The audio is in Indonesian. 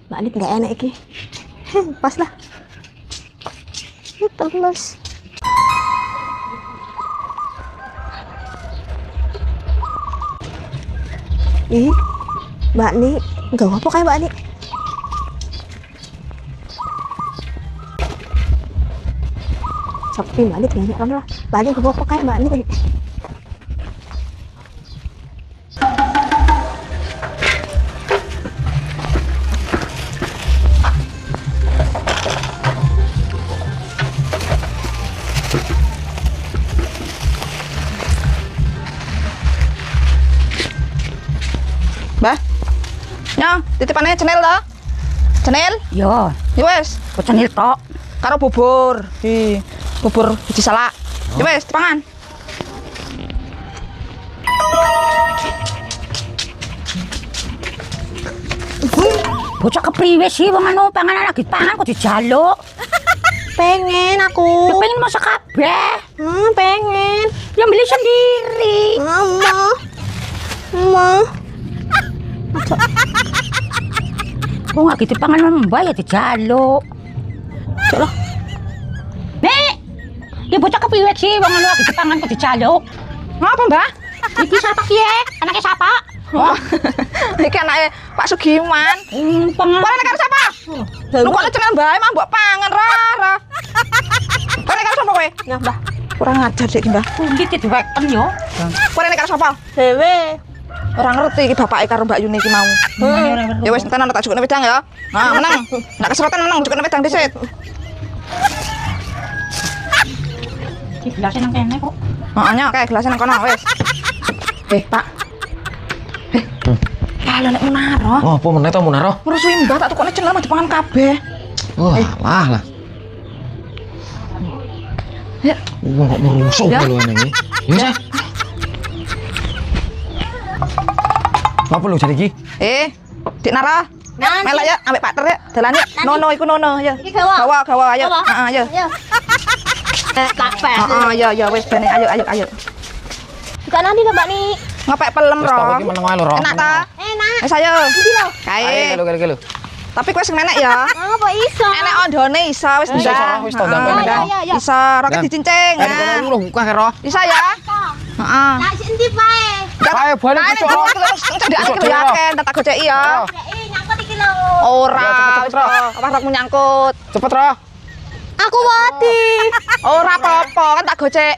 Mbak Nit nggak enak iki. Pas lah. Terus. Ih, Mbak Nit, nggak apa kayak Mbak Nit. Sepi Mbak Nit kayaknya kan lah. Mbak Nit nggak apa kayak Mbak Nit. Mbah. Nya, titipannya cenel ta? Cenel? Yo, Ya wes, cenil tok. karo bubur. Bubur biji salak. Ya wes, dipangan. Bocah kepriwe sih wong anu panganan lagi pangan kok dijaluk. Pengen Ya aku. pengen masak kabeh. Pengen. Ya beli sendiri. Mama. Kok nggak gitu pangan mbak ya dijaluk. Cok lah. Nek, ya bocah kepriwe sih wong anu lagi pangan kok dijaluk. Ngapa, Mbah? Iki siapa kiye? Anaknya siapa? Oh, iki anake Pak Sugiman. Pangan. Kok nek karo sapa? Lu kok cenel bae mah mbok pangan ra. Kok nek karo sapa kowe? Nah, Mbah. Kurang ajar sik iki, Mbah. Kulit diweken yo. Kok nek karo sapa? Dewe. Ora ngerti iki bapake karo Mbak Yuni iki mau. Ya wis tenan tak jukune wedang ya. Nah, meneng. Nek keserotan meneng jukune wedang dhisik. Iki gelasnya nang kene kok. Heeh, nya kae gelasnya nang kono wis. Pak. Kalau nek Munaro, Oh, apa meneh to Munaro? ngurusui Mbah tak tukokne cenel mah dipangan kabeh. Lah. Ya, Wong kok merusuk Ya. lho ini. Ya. Apa lu jadi iki? Dik Nara. Melak ya ambek Pak Ter ya. Dalan ya. Nono iku nono ya. Iki gawa. Gawa ayo. Heeh, ayo. Ya. Capek. Heeh, ya wis bene ayo. Bukan nanti Mbak Nit. Ngepek pelem Wis ro. tak iki meneng wae lho, Ro. Enak ta? Enak. Wis ayo. Ndi lho? Kae. Gelo. Tapi kowe sing menek ya. Apa iso? Enek ondone isa wis Isa, ndak. wis tau, ndang Heeh, kene, ya, ya. Isa roket dicincing. Kan kono lu buka Ro. Isa ya. Heeh. Lah endi bae? Kae balik Nah, cok. cedhake ya ken tak goceki ya. Nyangkut iki lho. Ora, Ya, cepet, Ro. apa rokmu nyangkut. Cepet Ro. Aku wedi. Ora apa-apa, kan tak goceki.